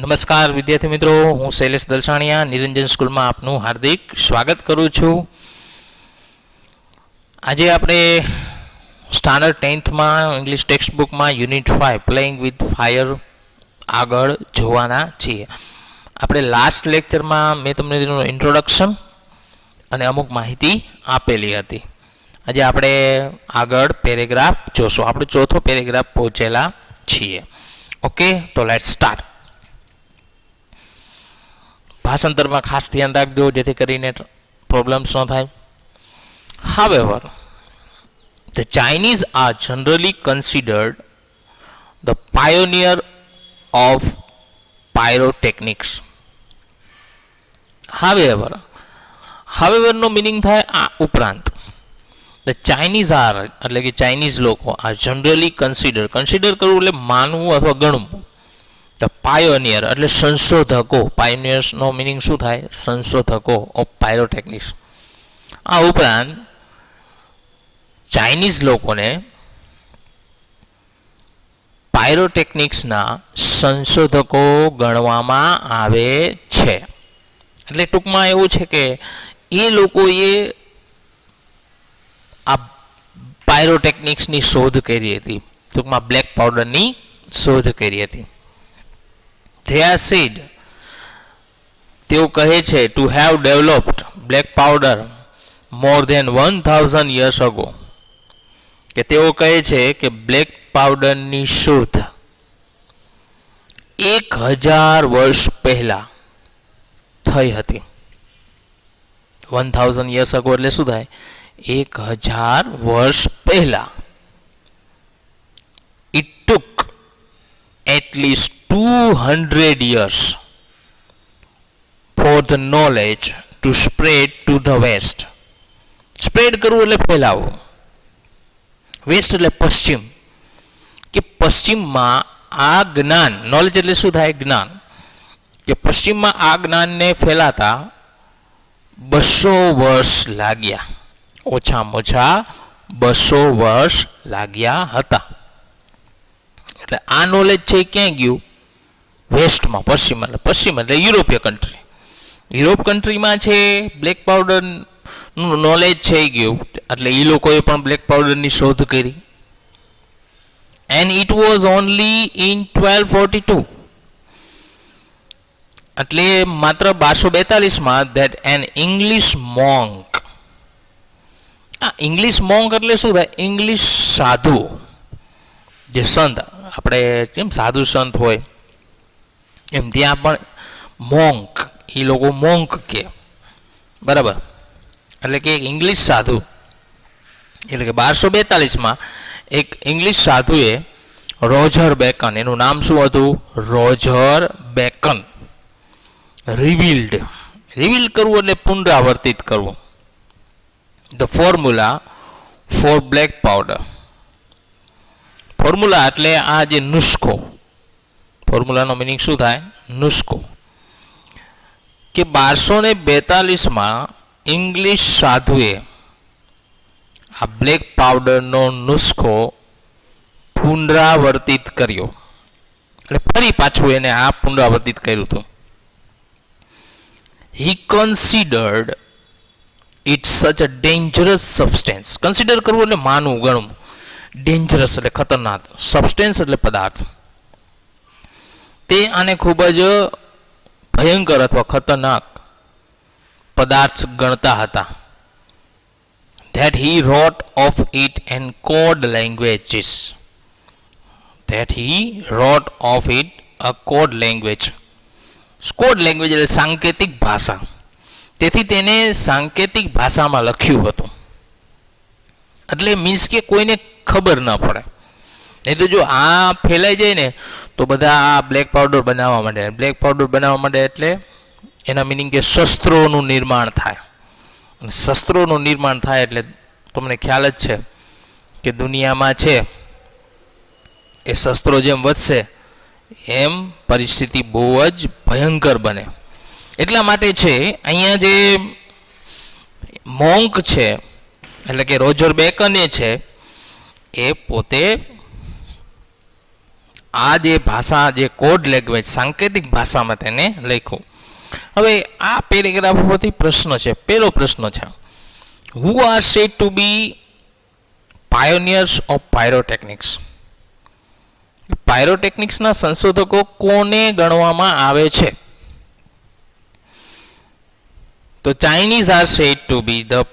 નમસ્કાર વિદ્યાર્થી મિત્રો, હું શૈલેષ દલસાણિયા નિરંજન સ્કૂલમાં આપનું હાર્દિક સ્વાગત કરું છું. આજે આપણે સ્ટાન્ડર્ડ 10થમાં ઇંગ્લિશ ટેક્સ્ટ બુકમાં યુનિટ 5 પ્લેઇંગ વિથ ફાયર આગળ જોવાના છીએ. આપણે લાસ્ટ લેક્ચરમાં મેં તમને તેનું ઇન્ટ્રોડક્શન અને અમુક માહિતી આપેલી હતી. આજે આપણે આગળ પેરેગ્રાફ જોશું. આપણે ચોથો પેરેગ્રાફ પહોંચેલા છીએ. ઓકે, તો લેટ્સ સ્ટાર્ટ. ભાષાંતરમાં ખાસ ધ્યાન રાખજો જેથી કરીને પ્રોબ્લેમ્સ ન થાય. However, the Chinese are generally considered the pioneer of pyrotechnics. However નો મિનિંગ થાય આ ઉપરાંત. The Chinese are એટલે કે ચાઇનીઝ લોકો are generally considered કરવું એટલે માનવું અથવા ગણવું. ધ પાયોનિયર એટલે સંશોધકો. પાયોનિયર્સનો મિનિંગ શું થાય? સંશોધકો ઓફ પાયરોટેકનિક્સ. આ ઉપરાંત ચાઇનીઝ લોકોને પાયરોટેકનિક્સના સંશોધકો ગણવામાં આવે છે. એટલે ટૂંકમાં એવું છે કે એ લોકોએ આ પાયરોટેકનિક્સની શોધ કરી હતી. ટૂંકમાં બ્લેક પાવડરની શોધ કરી હતી. They are said, તેઓ કહે છે, to have developed black powder more than 1000 years ago, કે તેઓ કહે છે કે બ્લેક પાવડરની શોધ 1000 વર્ષ પહેલા થઈ હતી. 1000 years ago એટલે શું થાય? 1000 વર્ષ પહેલા. It took at least 200 years for the knowledge to spread to the west. Spread કરવું એટલે ફેલાવવું. વેસ્ટ એટલે પશ્ચિમ. કે પશ્ચિમમાં આ જ્ઞાન, નોલેજ એટલે શું થાય? જ્ઞાન. કે પશ્ચિમમાં આ જ્ઞાનને ફેલાતા 200 વર્ષ લાગ્યા. ઓછામાં ઓછા 200 વર્ષ લાગ્યા હતા. એટલે આ નોલેજ છે ક્યાં ગયું? વેસ્ટમાં, પશ્ચિમ એટલે યુરોપીય કન્ટ્રી. યુરોપ કન્ટ્રીમાં છે બ્લેક પાવડરનું નોલેજ છે ગયું. એટલે એ લોકોએ પણ બ્લેક પાવડરની શોધ કરી. And it was only in 1242. એટલે માત્ર 1242માં ધેટ એન ઇંગ્લિશ મોંક. આ ઇંગ્લિશ મોંક એટલે શું થાય? ઇંગ્લિશ સાધુ, જે સંત, આપણે જેમ સાધુ સંત હોય એમ ત્યાં પણ મોંક, એ લોકો મોંક કે, બરાબર. એટલે કે ઇંગ્લિશ સાધુ, એટલે કે 1242માં એક ઇંગ્લિશ સાધુએ રોજર બેકન, એનું નામ શું હતું? Roger bacon. રિવીલ કરવું એટલે પુનરાવર્તિત કરવું. The formula for black powder. Formula એટલે આ જે નુસ્ખો. ફોર્મ્યુલાનો મિનિંગ શું થાય? નુસ્ખો. કે 1242માં ઇંગ્લિશ સાધુએ આ બ્લેક પાવડરનો નુસ્ખો પુનરાવર્તિત કર્યો. એટલે ફરી પાછું એને આ પુનરાવર્તિત કર્યું હતું. He considered it such a dangerous substance. Consider કરવું એટલે માનવું, ગણવું. ડેન્જરસ એટલે ખતરનાક. સબસ્ટેન્સ એટલે પદાર્થ. તે આને ખૂબ જ ભયંકર અથવા ખતરનાક પદાર્થ ગણતા હતા. That he wrote of it in code languages. That he wrote of it a code language. Code language એટલે સાંકેતિક ભાષા. તેથી તેને સાંકેતિક ભાષામાં લખ્યું હતું. એટલે મીન્સ કે કોઈને ખબર ન પડે. નહીં તો જો આ ફેલાઈ જાય ને તો બધા આ બ્લેક પાવડર બનાવવા માંડે. બ્લેક પાવડર બનાવવા માંડે એટલે એના મિનિંગ કે શસ્ત્રોનું નિર્માણ થાય. શસ્ત્રોનું નિર્માણ થાય એટલે તમને ખ્યાલ જ છે કે દુનિયામાં છે એ શસ્ત્રો જેમ વધશે એમ પરિસ્થિતિ બહુ જ ભયંકર બને. એટલા માટે છે અહીંયા જે મોંક છે એટલે કે રોજર બેકન છે એ પોતે આ જે ભાષા, જે કોડ લેંગ્વેજ, સાંકેતિક ભાષામાં તેને લખ્યું. હવે આ પેરેગ્રાફ ઉપરથી પ્રશ્ન છે. પહેલો પ્રશ્ન છે, who are said to be pioneers of pyrotechnics. પાયરોટેકનિક્સના સંશોધકો કોને ગણવામાં આવે છે? તો Chinese are said to be the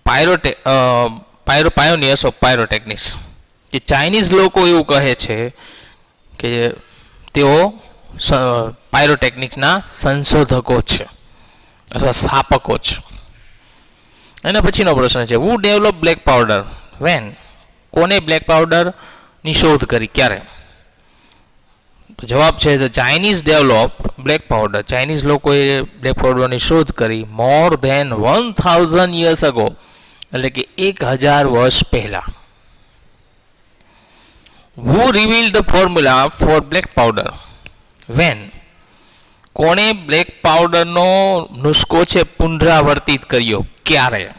pioneers of pyrotechnics. કે ચાઇનીઝ લોકો એવું કહે છે કે તેઓ પાયરોટેકનિક્સના સંશોધકો છે અથવા સ્થાપકો છે. એના પછીનો પ્રશ્ન છે, હુ ડેવલપ બ્લેક પાવડર વેન. કોને બ્લેક પાવડરની શોધ કરી, ક્યારે? તો જવાબ છે the Chinese develop black powder. Chinese લોકોએ બ્લેક પાવડરની શોધ કરી મોર ધેન 1000 years અગો, એટલે કે 1000 વર્ષ પહેલા. Who reveal the formula for black powder when. કોણે બ્લેક પાવડરનો નુસ્ખો છે પુનરાવર્તિત કર્યો, ક્યારે?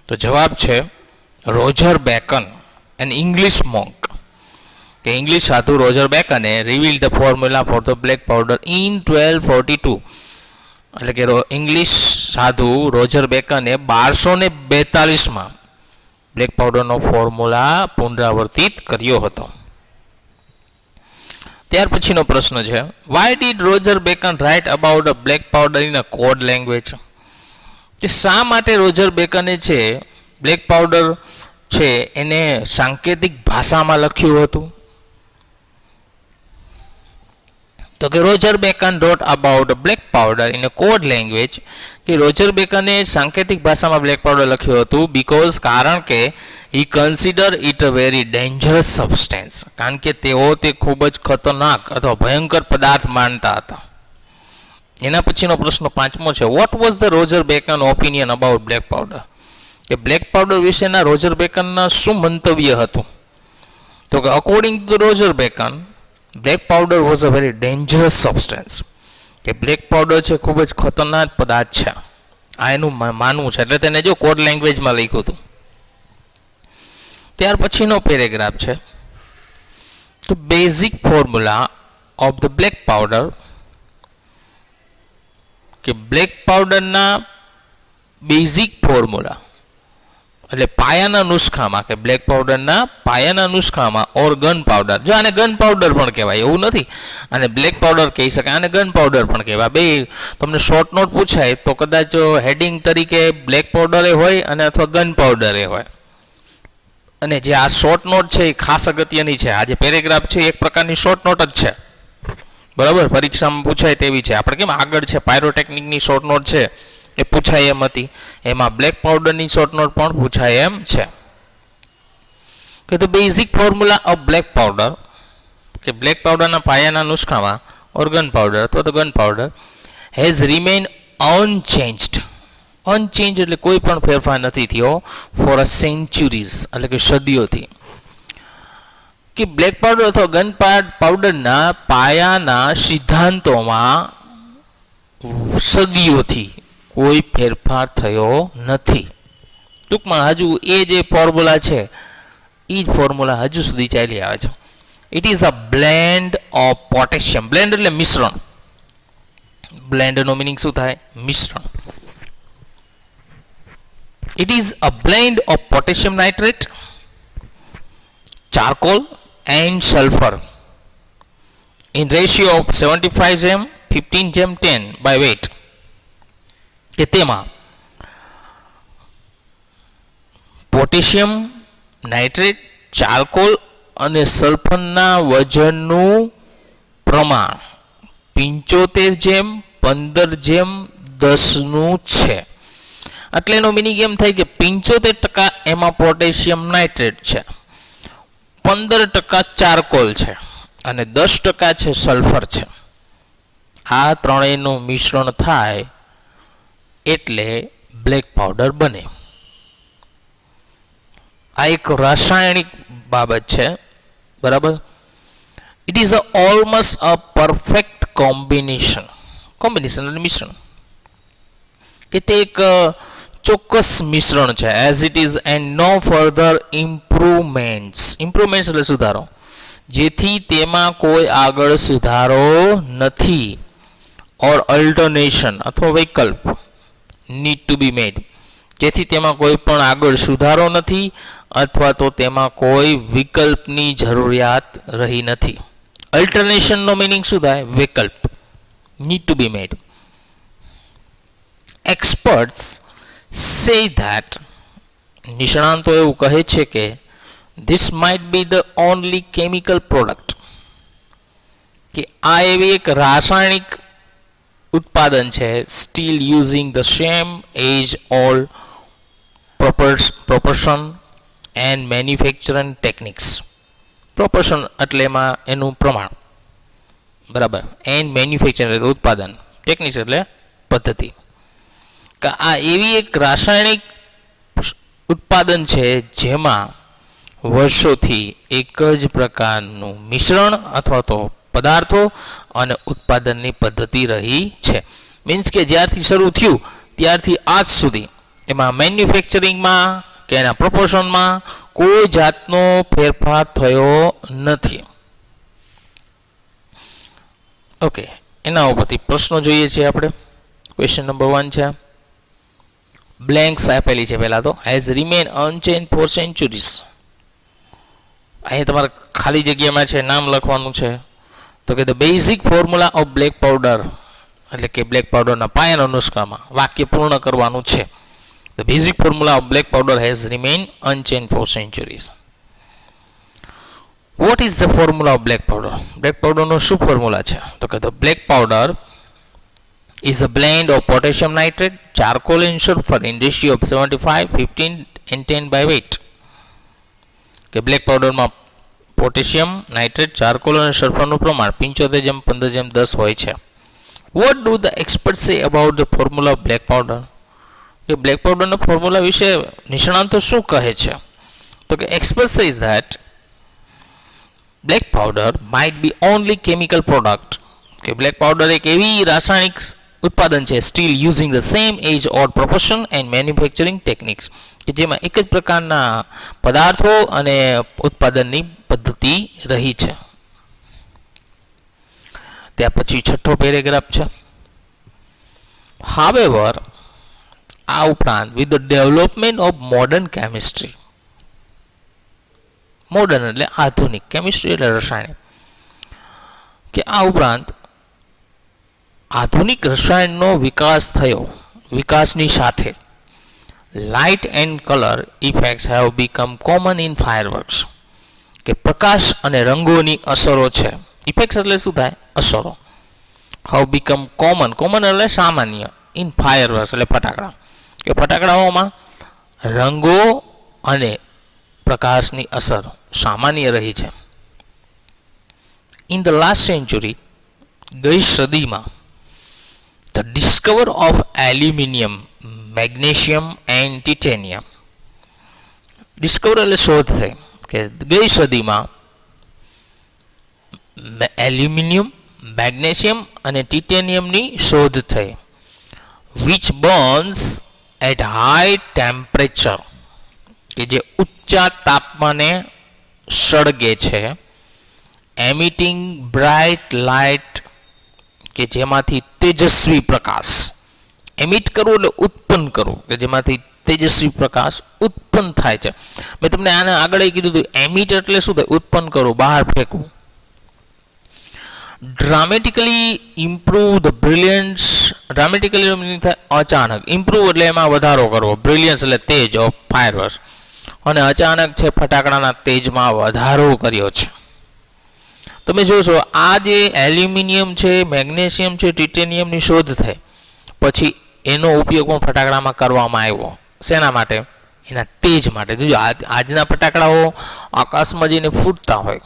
તો જવાબ છે Roger Bacon, an English monk. કે ઇંગ્લિશ સાધુ રોજર બેકને reveal the formula for the black powder in 1242. એટલે કે ઇંગ્લિશ સાધુ રોજર બેકને 1242માં બ્લેક પાવડરનો ફોર્મ્યુલા પુનરાવર્તિત કર્યો હતો. ત્યાર પછીનો પ્રશ્ન છે, why did Roger Bacon write about a black powder in a code language. કે શા માટે રોજર બેકને છે બ્લેક પાવડર છે એને સાંકેતિક ભાષામાં લખ્યું હતું? તો કે Roger Bacon wrote about black powder in a code language. કે રોજર બેકને સાંકેતિક ભાષામાં બ્લેક પાવડર લખ્યું હતું બીકોઝ, કારણ કે he consider it a very dangerous substance. કારણ કે તેઓ તે ખૂબ જ ખતરનાક અથવા ભયંકર પદાર્થ માનતા હતા. એના પછીનો પ્રશ્ન પાંચમો છે, what was the Roger bacon opinion about black powder. કે બ્લેક પાવડર વિશેના રોજર બેકનના શું મંતવ્ય હતું? તો કે according to Roger bacon black powder was a very dangerous substance. કે બ્લેક પાવડર છે ખૂબ જ ખતરનાક પદાર્થ છે, આ એનું માનવું છે. એટલે તેને જો કોડ લેંગ્વેજમાં લખ્યું હતું. ત્યાર પછીનો પેરેગ્રાફ છે, તો basic formula of the black powder. કે બ્લેક પાવડરના બેઝિક ફોર્મ્યુલા એટલે પાયાના નુસ્ખામાં, કે બ્લેક પાવડરના પાયાના નુસ્ખામાં ઓર ગન પાવડર. જો આને ગન પાવડર પણ કહેવાય, એવું નથી. અને બ્લેક પાવડર કહી શકાય, આને ગન પાવડર પણ કહેવાય. બે તમને શોર્ટ નોટ પૂછાય તો કદાચ હેડિંગ તરીકે બ્લેક પાવડરે હોય અને અથવા ગન પાવડરે હોય. અને જે આ શોર્ટ નોટ છે એ ખાસ અગત્યની છે. આ જે પેરેગ્રાફ છે એક પ્રકારની શોર્ટ નોટ જ છે, બરાબર, પરીક્ષામાં પૂછાય તેવી છે. આપણે કેમ આગળ છે પાયરોટેકનિકની શોર્ટ નોટ છે એ પૂછાય એમ હતી, એમાં બ્લેક પાવડરની શોર્ટ નોટ પણ પૂછાય એમ છે. કે the basic formula of black powder. કે બ્લેક પાવડરના પાયાના નુસ્ખામાં ઓર ગન પાવડર અથવા તો gunpowder has remain unchanged. Unchanged એટલે કોઈ પણ ફેરફાર નથી થયો ફોર અ સેન્ચુરીઝ, એટલે કે સદીઓથી. કે બ્લેક પાવડર અથવા ગન પાવડરના પાયાના સિદ્ધાંતોમાં સદીઓથી કોઈ ફેરફાર થયો નથી. ટૂંકમાં હજુ એ જે ફોર્મ્યુલા છે એ જ ફોર્મ્યુલા હજુ સુધી ચાલી આવે છે. It is a blend of potassium. Blend એટલે મિશ્રણ. બ્લેન્ડનો મિનિંગ શું થાય? મિશ્રણ. It is a blend of potassium nitrate, charcoal and sulphur in ratio of 75 જેમ 15 જેમ 10 બાય વેટ. કે તેમાં પોટેશિયમ નાઇટ્રેટ, ચારકોલ અને સલ્ફરના વજનનું પ્રમાણ 75 જેમ 15 જેમ 10નું છે. એટલે એનો મિનિંગ એમ થાય કે 75% એમાં પોટેશિયમ નાઇટ્રેટ છે, 15% ચારકોલ છે અને 10% છે સલ્ફર છે. આ ત્રણેયનું મિશ્રણ થાય એટલે બ્લેક પાવડર બને. આ એક રાસાયણિક બાબત છે, બરાબર. It is almost a perfect combination. Combination એટલે મિશ્રણ. કે તે એક ચોક્કસ મિશ્રણ છે. As it is and no further improvements. Improvements એટલે સુધારો. જેથી તેમાં કોઈ આગળ સુધારો નથી ઓર અલ્ટરનેશન અથવા વિકલ્પ નીડ ટુ બી મેડ, જેથી તેમાં કોઈ પણ આગળ સુધારો નથી અથવા તો તેમાં કોઈ વિકલ્પની જરૂરિયાત રહી નથી. અલ્ટરનેશનનો મિનિંગ શું થાય? વિકલ્પ. Need to be made. Experts say that, નિષ્ણાંતો એવું કહે છે કે this might be the only chemical product, કે આ એવી એક રાસાયણિક ઉત્પાદન છે still using the same age old proportion and manufacturing techniques. Proportion એટલે એમાં એનું પ્રમાણ, બરાબર. એન્ડ મેન્યુફેક્ચરિંગ એટલે ઉત્પાદન, ટેકનિક્સ એટલે પદ્ધતિ. કે આ એવી એક રાસાયણિક ઉત્પાદન છે જેમાં વર્ષોથી એક જ પ્રકારનું મિશ્રણ અથવા તો પદાર્થો અને ઉત્પાદનની પદ્ધતિ રહી છે. મીન્સ કે જ્યારથી શરૂ થયું ત્યારથી આજ સુધી એમાં મેન્યુફેક્ચરિંગમાં કે એના પ્રપોર્શનમાં કોઈ જાતનો ફેરફાર થયો નથી. ઓકે, એના ઉપરથી પ્રશ્નો જોઈએ છીએ આપણે. ક્વેશ્ચન નંબર 1 છે, બ્લેન્ક્સ આપેલી છે પહેલાં તો. Has remain unchanged for centuries. અહીંયા તમારે ખાલી જગ્યામાં છે નામ લખવાનું છે. તો કે the basic formula of black powder, એટલે કે બ્લેક પાવડરના પાયાના નુસ્ખામાં વાક્ય પૂર્ણ કરવાનું છે. The basic formula of black powder has remain unchanged for centuries. What is the formula of black powder? Black પાવડરનો શું ફોર્મ્યુલા છે? તો કે the black powder is a blend of potassium nitrate, charcoal and sulfur in ratio of 75, 15 and 10 by weight. કે black પાવડરમાં potassium nitrate, charcoal અને સલ્ફરનું પ્રમાણ 75:15:10 હોય છે. What do the expert say about the formula of black powder? કે black પાવડરના ફોર્મ્યુલા વિશે નિષ્ણાંતો શું કહે છે? તો કે expert says that black powder might be only chemical product, કે બ્લેક પાવડર એક એવી રાસાયણિક ઉત્પાદન છે still using the same age or proportion and manufacturing techniques, કે જેમાં એક જ પ્રકારના પદાર્થો અને ઉત્પાદનની પદ્ધતિ રહી છે. ત્યાર પછી છઠ્ઠો પેરેગ્રાફ છે. હાવેવર, આ ઉપરાંત with the development of modern chemistry, modern એટલે આધુનિક, કેમિસ્ટ્રી એટલે રસાયણ, કે આ ઉપરાંત આધુનિક રસાયણનો વિકાસ થયો, વિકાસની સાથે light and colour effects have become common in fireworks, કે પ્રકાશ અને રંગોની અસરો છે. ઇફેક્ટ્સ એટલે શું થાય? અસરો. હેવ બીકમ કોમન, કોમન એટલે સામાન્ય, ઇન ફાયરવર્ક્સ એટલે ફટાકડા, કે ફટાકડાઓમાં રંગો અને પ્રકાશની અસર સામાન્ય રહી છે. ઇન ધ લાસ્ટ સેન્ચુરી, ગઈ સદીમાં, the discover of aluminium, magnesium and titanium, discover એટલે શોધ થઈ, કે ગઈ સદીમાં એલ્યુમિનિયમ, મેગ્નેશિયમ અને ટિટેનિયમની શોધ થઈ. Which burns at high temperature, કે જે ઊંચા તાપમાને સળગે છે. એમિટિંગ બ્રાઇટ લાઇટ, કે જેમાંથી તેજસ્વી પ્રકાશ, એમિટ કરવું એટલે ઉત્પન્ન કરવું, કે જેમાંથી તેજસ્વી પ્રકાશ ઉત્પન્ન થાય છે. મેં તમને આને આગળ કીધું હતું, એમિટ એટલે શું થાય? ઉત્પન્ન કરવું, બહાર ફેંકવું. ડ્રામેટિકલી ઇમ્પ્રૂવ ધ બ્રિલિયન્સ, ડ્રામેટિકલી થાય અચાનક, ઇમ્પ્રૂવ એટલે એમાં વધારો કરવો, બ્રિલિયન્સ એટલે તેજ ઓફ ફાયરવર્ક્સ, અને અચાનક છે ફટાકડાના તેજમાં વધારો કર્યો છે. તમે જોશો આ જે એલ્યુમિનિયમ છે, મેગ્નેશિયમ છે, ટિટેનિયમની શોધ થઈ પછી એનો ઉપયોગ પણ ફટાકડામાં કરવામાં આવ્યો. શેના માટે? એના તેજ માટે. જોજો આજના ફટાકડાઓ આકાશમાં જઈને ફૂટતા હોય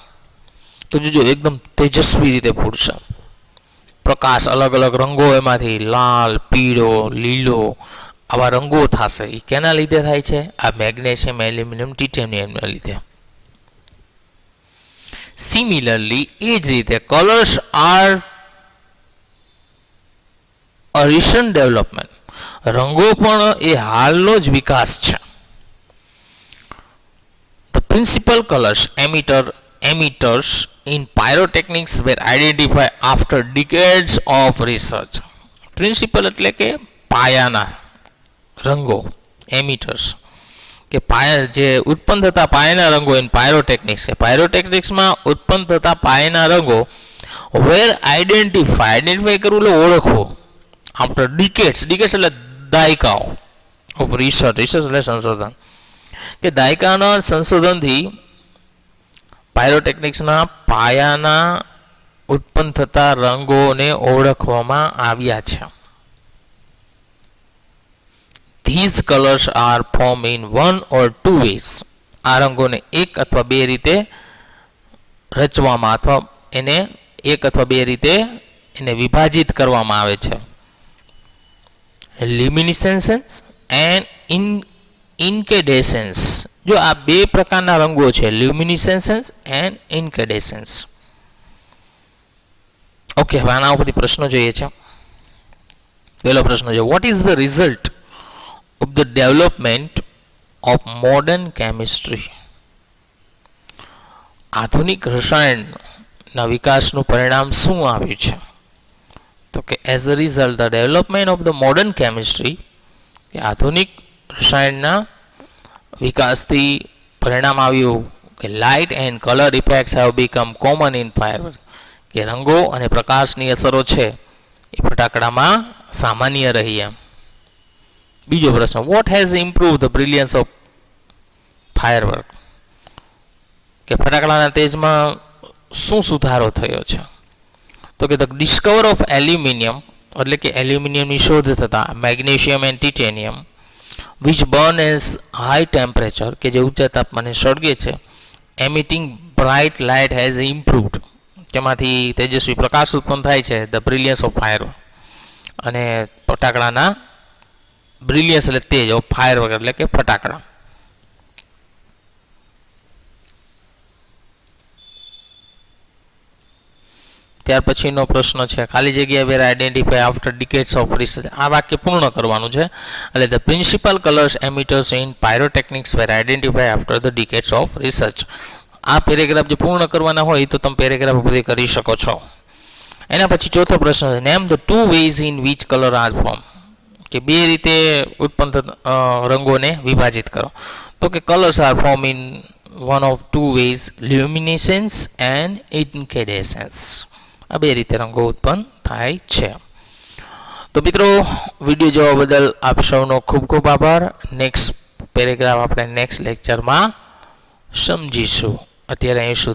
તો જોજો એકદમ તેજસ્વી રીતે ફૂટશે. પ્રકાશ, અલગ અલગ રંગો એમાંથી લાલ, પીળો, લીલો આવા રંગો થશે. એ કેના લીધે થાય છે? આ મેગ્નેશિયમ, એલ્યુમિનિયમ, ટિટેનિયમના લીધે. સિમિલરલી એ જ રીતે colours are a recent development, રંગો પણ એ હાલનો જ વિકાસ છે. The principal colours emitter emitters in pyrotechnics were identified after decades of research. Principal એટલે કે પાયાના રંગો, એમિટર્સ કે પાયા જે ઉત્પન્ન થતા પાયાના રંગો ઇન પાયરોટેકનિક્સ છે. પાયરોટેકનિક્સમાં ઉત્પન્ન થતા પાયાના રંગો વેર આઈડેન્ટિફાઈ કરવું એટલે ઓળખવું આફ્ટર ડિકેડ્સ એટલે દાયકાઓ ઓફ રિસર્ચ એટલે સંશોધન કે દાયકાના સંશોધનથી પાયરોટેકનિક્સના પાયાના ઉત્પન્ન થતા રંગોને ઓળખવામાં આવ્યા છે. These colors are formed in one or two ways. આ રંગોને એક અથવા બે રીતે રચવામાં અથવા એને એક અથવા બે રીતે એને વિભાજિત કરવામાં આવે છે. લ્યુમિનિસેન્સ એન્ડ ઇન્કેડેસન્સ. જો આ બે પ્રકારના રંગો છે, લ્યુમિનિસેન્સ એન્ડ ઇન્કેડેસન્સ. ઓકે, હવે આના ઉપરથી પ્રશ્નો જોઈએ છે. પહેલો પ્રશ્ન છે, vote is the result of the development of modern chemistry? આધુનિક રસાયણના વિકાસનું પરિણામ શું આવ્યું છે? તો કે as a result the development of the modern chemistry, કે આધુનિક રસાયણના વિકાસથી પરિણામ આવ્યું કે light and colour effects have become common in firework, કે રંગો અને પ્રકાશની અસરો છે એ ફટાકડામાં સામાન્ય રહી. એમ. બીજો પ્રશ્ન, what has improve the brilliance of firework, કે ફટાકડાના તેજમાં શું સુધારો થયો છે? તો કે ધ ડિસ્કવર ઓફ એલ્યુમિનિયમ, એટલે કે એલ્યુમિનિયમની શોધ થતાં magnesium and titanium which burn as high temperature, કે જે ઊંચા તાપમાને સળગે છે, emitting bright light has improved, તેમાંથી તેજસ્વી પ્રકાશ ઉત્પન્ન થાય છે, ધ બ્રિલિયન્સ ઓફ ફાયરવર્ક, અને ફટાકડાના બ્રિલિયન્સ એટલે તેજ ઓફ ફાયરવર્ક એટલે કે ફટાકડા. ત્યાર પછીનો પ્રશ્ન છે, ખાલી જગ્યા were identify after decades of research. આ વાક્ય પૂર્ણ કરવાનું છે. એટલે the principal colours emitters in pyrotechnics were identify after the decades of research. આ પેરેગ્રાફ જે પૂર્ણ કરવાના હોય તો તમે પેરેગ્રાફ પૂરી કરી શકો છો. એના પછી ચોથો પ્રશ્ન છે, name the two ways in which colour are form, કે બે રીતે ઉત્પન્ન થતા રંગોને વિભાજિત કરો. તો કે colours are form in one of two ways, luminescence and incandescence. આ બે રીતે રંગો ઉત્પન્ન થાય છે. તો મિત્રો, વિડીયો જોવા બદલ આપ સૌનો ખૂબ ખૂબ આભાર. નેક્સ્ટ પેરેગ્રાફ આપણે નેક્સ્ટ લેક્ચરમાં સમજીશું. અત્યારે અહીં સુધી